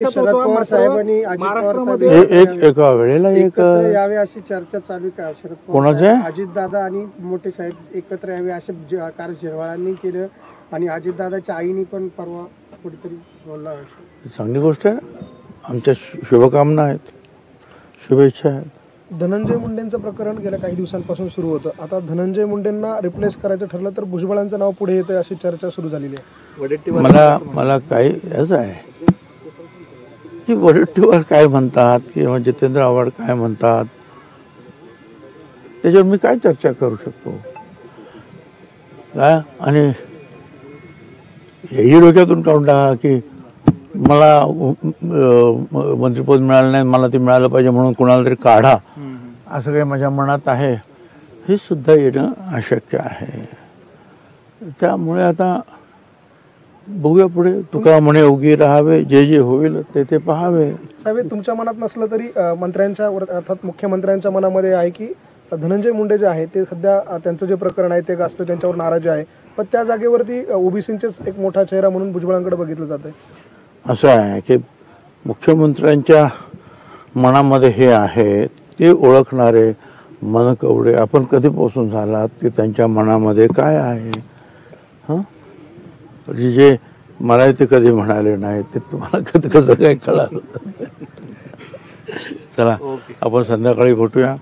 शरद पवार साहेबांनी अजित पवार साहेब एका वेळेला एक एकत्र यावे अशी चर्चा चालू आहे का? शरद पवार कोणाचे? अजितदादा आणि मोठे साहेब एकत्र यावे असे कार्य शिरवाळांनी केलं आणि अजितदादाच्या आईनी पण परवा कुठेतरी बोलला. चांगली गोष्ट आहे. आमच्या शुभकामना आहेत, शुभेच्छा आहेत. धनंजय मुंडेंचं प्रकरण गेल्या काही दिवसांपासून सुरू होतं. आता धनंजय मुंडेंना रिप्लेस करायचं ठरलं तर भुजबळांचं नाव पुढे येतं अशी चर्चा सुरू झालेली आहे. मला काही असं आहे की वडेट्टीवार काय म्हणतात किंवा जितेंद्र आव्हाड काय म्हणतात त्याच्यावर मी काय चर्चा करू शकतो काय? आणि हेही डोक्यातून काढून टाका की मला मंत्रिपद मिळालं नाही, मला ते मिळालं पाहिजे म्हणून कोणाला तरी काढा, असं काही माझ्या मनात आहे. हे सुद्धा येणं अशक्य आहे. त्यामुळे आता बघूया पुढे. तुका म्हणे उगी राहावे, जे जे होईल ते ते पाहावे. साहेब, तुमच्या मनात नसलं तरी मंत्र्यांच्या अर्थात मुख्यमंत्र्यांच्या मनामध्ये आहे की धनंजय मुंडे जे आहे ते सध्या त्यांचं जे प्रकरण आहे ते गाजतं, त्यांच्यावर नाराजी आहे, पण त्या जागेवरती ओबीसींचेच एक मोठा चेहरा म्हणून भुजबळांकडे बघितलं जातंय. असं आहे की मुख्यमंत्र्यांच्या मनामध्ये हे आहे ते ओळखणारे मनकवडे आपण कधीपासून झालात की त्यांच्या मनामध्ये काय आहे. हां, जे मला ते कधी म्हणाले नाही ते तुम्हाला कधी कसं काय कळालं. चला आपण संध्याकाळी भेटूया.